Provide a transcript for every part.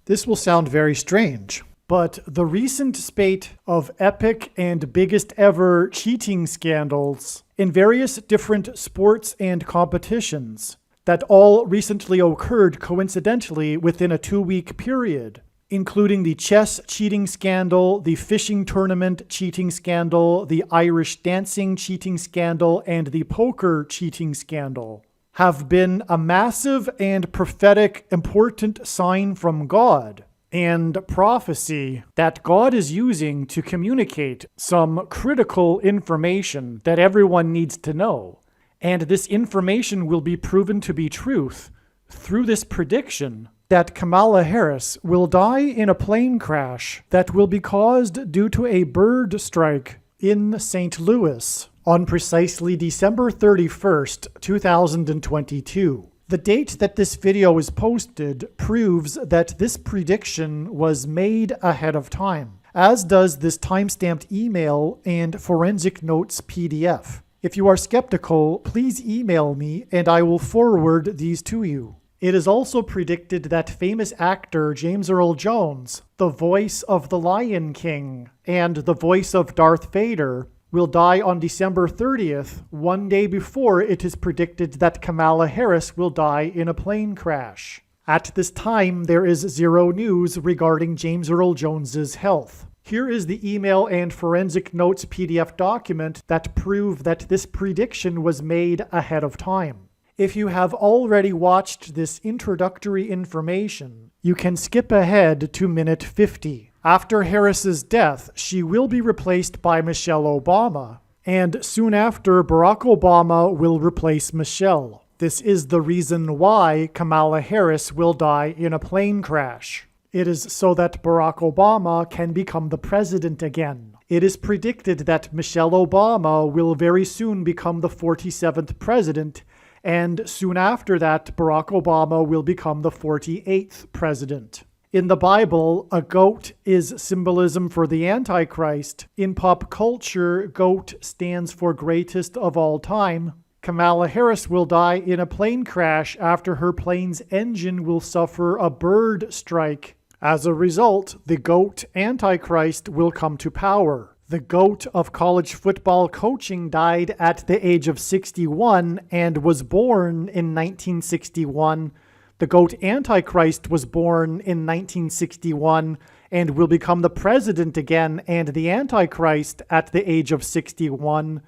This will sound very strange, but the recent spate of epic and biggest ever cheating scandals in various different sports and competitions that all recently occurred coincidentally within a 2-week period, including the chess cheating scandal, the fishing tournament cheating scandal, the Irish dancing cheating scandal, and the poker cheating scandal, have been a massive and prophetic important sign from God and prophecy that God is using to communicate some critical information that everyone needs to know. And this information will be proven to be truth through this prediction that Kamala Harris will die in a plane crash that will be caused due to a bird strike in St. Louis on precisely December 31st, 2022. The date that this video is posted proves that this prediction was made ahead of time, as does this timestamped email and forensic notes PDF. If you are skeptical, please email me and I will forward these to you. It is also predicted that famous actor James Earl Jones, the voice of the Lion King and the voice of Darth Vader, will die on December 30th, one day before it is predicted that Kamala Harris will die in a plane crash. At this time, there is zero news regarding James Earl Jones's health. Here is the email and forensic notes PDF document that prove that this prediction was made ahead of time. If you have already watched this introductory information, you can skip ahead to minute 50. After Harris's death, she will be replaced by Michelle Obama, and soon after, Barack Obama will replace Michelle. This is the reason why Kamala Harris will die in a plane crash. It is so that Barack Obama can become the president again. It is predicted that Michelle Obama will very soon become the 47th president, and soon after that, Barack Obama will become the 48th president. In the Bible, a goat is symbolism for the Antichrist. In pop culture, GOAT stands for greatest of all time. Kamala Harris will die in a plane crash after her plane's engine will suffer a bird strike. As a result, the GOAT Antichrist will come to power. The GOAT of college football coaching died at the age of 61 and was born in 1961. The GOAT Antichrist was born in 1961 and will become the president again and the Antichrist at the age of 61.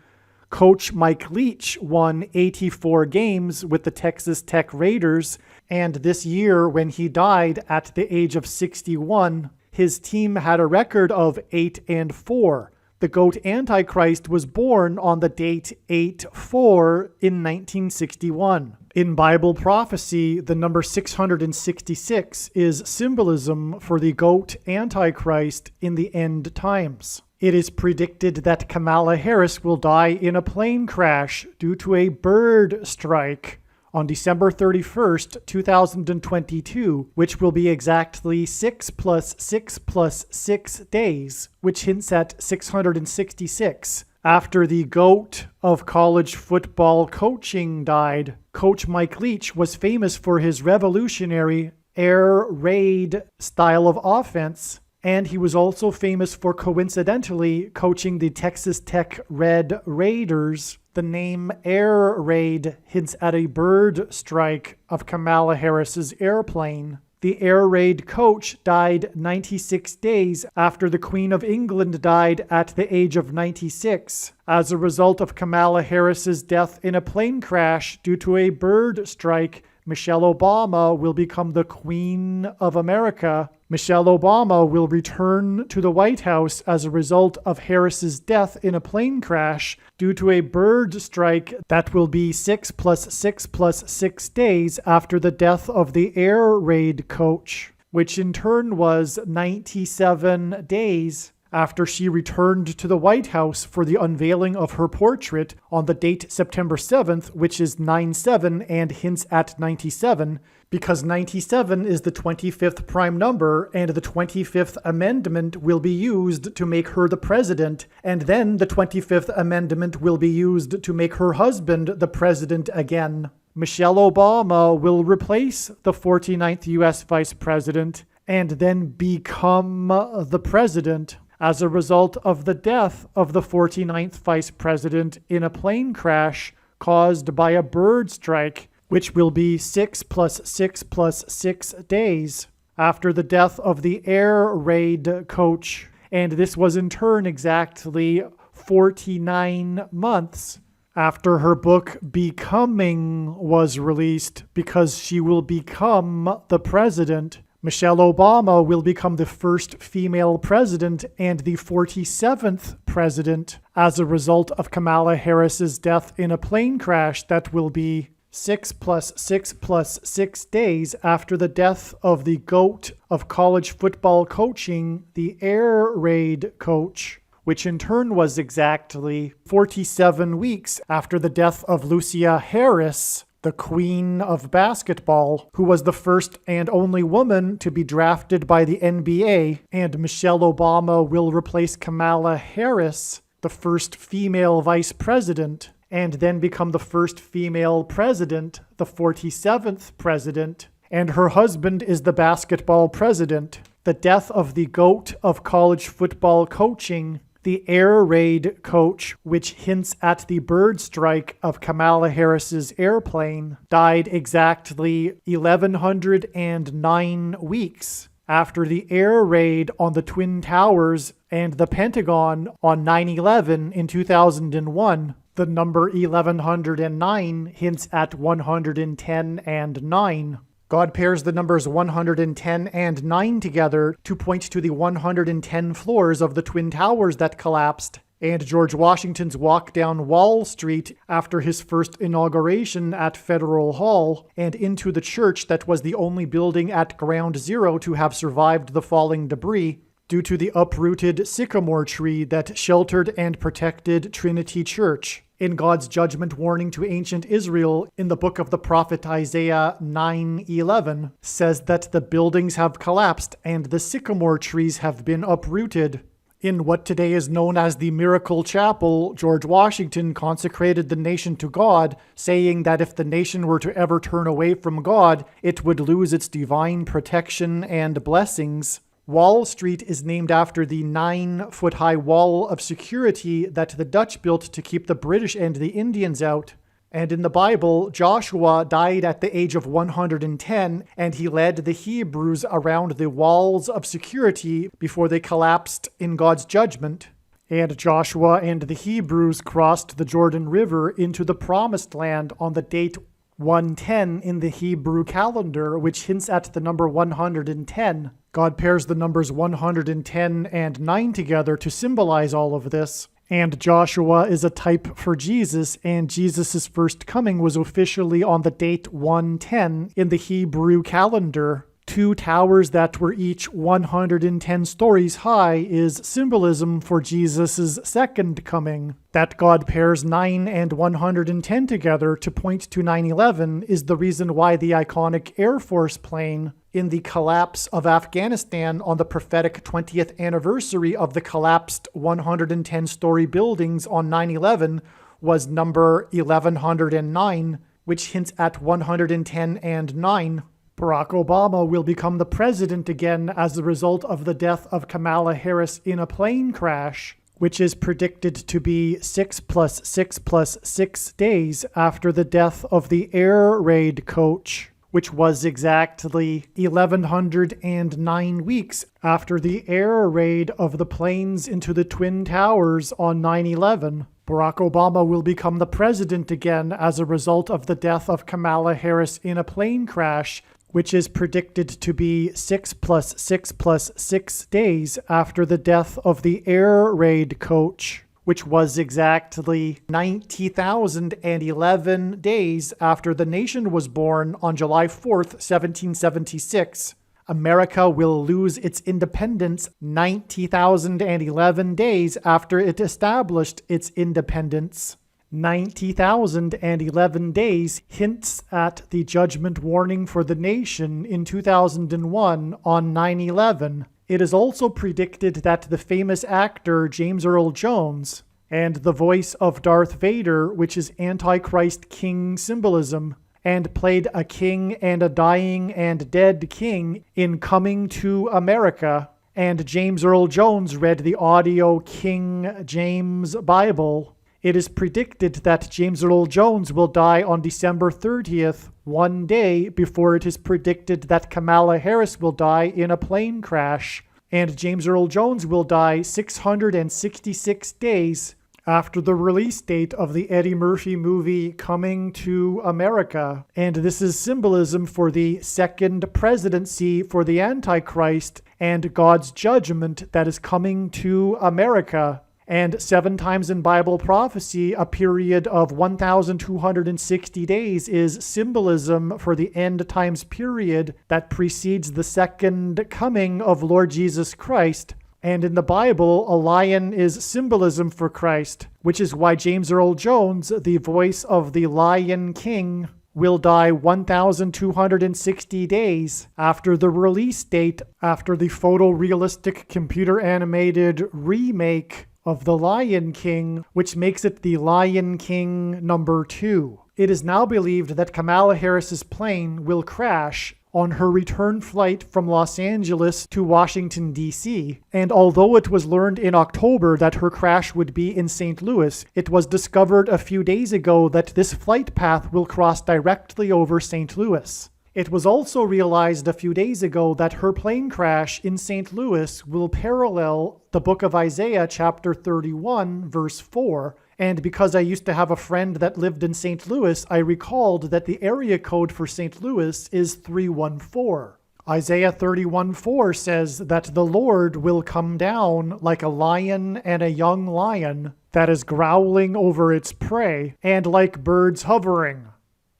Coach Mike Leach won 84 games with the Texas Tech Raiders, and this year when he died at the age of 61, his team had a record of 8-4. The GOAT Antichrist was born on the date 8-4 in 1961. In Bible prophecy, the number 666 is symbolism for the GOAT Antichrist in the end times. It is predicted that Kamala Harris will die in a plane crash due to a bird strike on December 31st, 2022, which will be exactly 6 + 6 + 6 days, which hints at 666. After the GOAT of college football coaching died, Coach Mike Leach was famous for his revolutionary air raid style of offense, and he was also famous for coincidentally coaching the Texas Tech Red Raiders. The name Air Raid hints at a bird strike of Kamala Harris's airplane. The Air Raid coach died 96 days after the Queen of England died at the age of 96 as a result of Kamala Harris's death in a plane crash due to a bird strike. Michelle Obama will become the Queen of America. Michelle Obama will return to the White House as a result of Harris's death in a plane crash due to a bird strike that will be 6 + 6 + 6 days after the death of the Air Raid coach, which in turn was 97 days after she returned to the White House for the unveiling of her portrait on the date September 7th, which is 9/7 and hints at 97, because 97 is the 25th prime number, and the 25th Amendment will be used to make her the president, and then the 25th Amendment will be used to make her husband the president again. Michelle Obama will replace the 49th U.S. Vice President, and then become the president as a result of the death of the 49th vice president in a plane crash caused by a bird strike, which will be 6 plus 6 plus 6 days after the death of the air raid coach. And this was in turn exactly 49 months after her book Becoming was released, because she will become the president. Michelle Obama will become the first female president and the 47th president as a result of Kamala Harris's death in a plane crash that will be 6 plus 6 plus 6 days after the death of the GOAT of college football coaching, the air raid coach, which in turn was exactly 47 weeks after the death of Lucia Harris, the queen of basketball, who was the first and only woman to be drafted by the NBA, and Michelle Obama will replace Kamala Harris, the first female vice president, and then become the first female president, the 47th president, and her husband is the basketball president. The death of the GOAT of college football coaching, the air raid coach, which hints at the bird strike of Kamala Harris's airplane, died exactly 1,109 weeks after the air raid on the Twin Towers and the Pentagon on 9/11 in 2001. The number 1109 hints at 110 and 9. God pairs the numbers 110 and 9 together to point to the 110 floors of the Twin Towers that collapsed, and George Washington's walk down Wall Street after his first inauguration at Federal Hall, and into the church that was the only building at Ground Zero to have survived the falling debris, due to the uprooted sycamore tree that sheltered and protected Trinity Church. In God's judgment warning to ancient Israel in the book of the prophet Isaiah 9:11 says that the buildings have collapsed and the sycamore trees have been uprooted. In what today is known as the Miracle Chapel, George Washington consecrated the nation to God, saying that if the nation were to ever turn away from God, it would lose its divine protection and blessings. Wall Street is named after the 9-foot-high wall of security that the Dutch built to keep the British and the Indians out. And in the Bible, Joshua died at the age of 110, and he led the Hebrews around the walls of security before they collapsed in God's judgment. And Joshua and the Hebrews crossed the Jordan River into the Promised Land on the date 110 in the Hebrew calendar, which hints at the number 110. God pairs the numbers 110 and 9 together to symbolize all of this. And Joshua is a type for Jesus, and Jesus' first coming was officially on the date 110 in the Hebrew calendar. 2 towers that were each 110 stories high is symbolism for Jesus' second coming. That God pairs 9 and 110 together to point to 9/11 is the reason why the iconic Air Force plane in the collapse of Afghanistan on the prophetic 20th anniversary of the collapsed 110-story buildings on 9/11 was number 1109, which hints at 110 and 9. Barack Obama will become the president again as a result of the death of Kamala Harris in a plane crash, which is predicted to be 6 plus 6 plus 6 days after the death of the air raid coach, which was exactly 1,109 weeks after the air raid of the planes into the Twin Towers on 9/11. Barack Obama will become the president again as a result of the death of Kamala Harris in a plane crash, which is predicted to be 6 plus 6 plus 6 days after the death of the air raid coach, which was exactly 90,011 days after the nation was born on July 4th, 1776. America will lose its independence 90,011 days after it established its independence. 90,011 days hints at the judgment warning for the nation in 2001 on 9/11. It is also predicted that the famous actor James Earl Jones and the voice of Darth Vader, which is Antichrist King symbolism, and played a king and a dying and dead king in Coming to America, and James Earl Jones read the audio King James Bible, it is predicted that James Earl Jones will die on December 30th, one day before it is predicted that Kamala Harris will die in a plane crash, and James Earl Jones will die 666 days after the release date of the Eddie Murphy movie Coming to America. And this is symbolism for the second presidency for the Antichrist and God's judgment that is coming to America. And 7 times in Bible prophecy, a period of 1,260 days is symbolism for the end times period that precedes the second coming of Lord Jesus Christ. And in the Bible, a lion is symbolism for Christ, which is why James Earl Jones, the voice of the Lion King, will die 1,260 days after the release date, after the photorealistic computer-animated remake of The Lion King, which makes it The Lion King number 2. It is now believed that Kamala Harris's plane will crash on her return flight from Los Angeles to Washington, D.C., and although it was learned in October that her crash would be in St. Louis, it was discovered a few days ago that this flight path will cross directly over St. Louis. It was also realized a few days ago that her plane crash in St. Louis will parallel the book of Isaiah chapter 31, verse 4, and because I used to have a friend that lived in St. Louis, I recalled that the area code for St. Louis is 314. Isaiah 31:4 says that the Lord will come down like a lion and a young lion that is growling over its prey, and like birds hovering.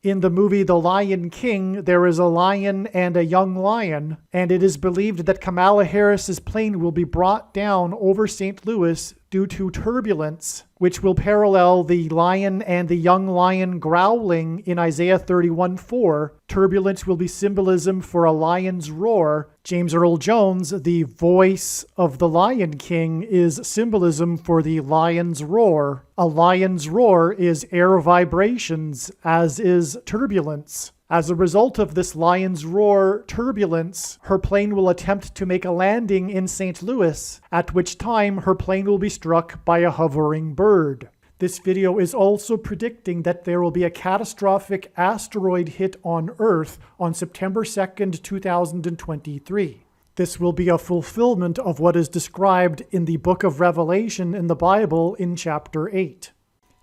In the movie The Lion King, there is a lion and a young lion, and it is believed that Kamala Harris's plane will be brought down over St. Louis due to turbulence, which will parallel the lion and the young lion growling in Isaiah 31:4. Turbulence will be symbolism for a lion's roar. James Earl Jones, the voice of the Lion King, is symbolism for the lion's roar. A lion's roar is air vibrations, as is turbulence. As a result of this lion's roar turbulence, her plane will attempt to make a landing in St. Louis, at which time her plane will be struck by a hovering bird. This video is also predicting that there will be a catastrophic asteroid hit on Earth on September 2nd, 2023. This will be a fulfillment of what is described in the book of Revelation in the Bible in chapter 8.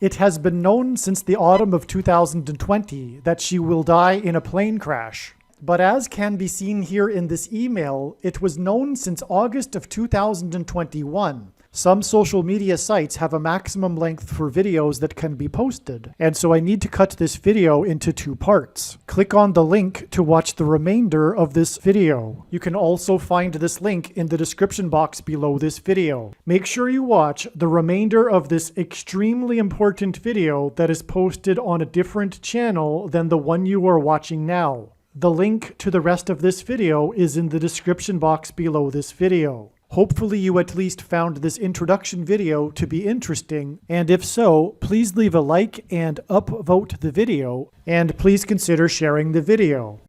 It has been known since the autumn of 2020 that she will die in a plane crash. But as can be seen here in this email, it was known since August of 2021. Some social media sites have a maximum length for videos that can be posted, and so I need to cut this video into 2 parts. Click on the link to watch the remainder of this video. You can also find this link in the description box below this video. Make sure you watch the remainder of this extremely important video that is posted on a different channel than the one you are watching now. The link to the rest of this video is in the description box below this video. Hopefully you at least found this introduction video to be interesting, and if so, please leave a like and upvote the video, and please consider sharing the video.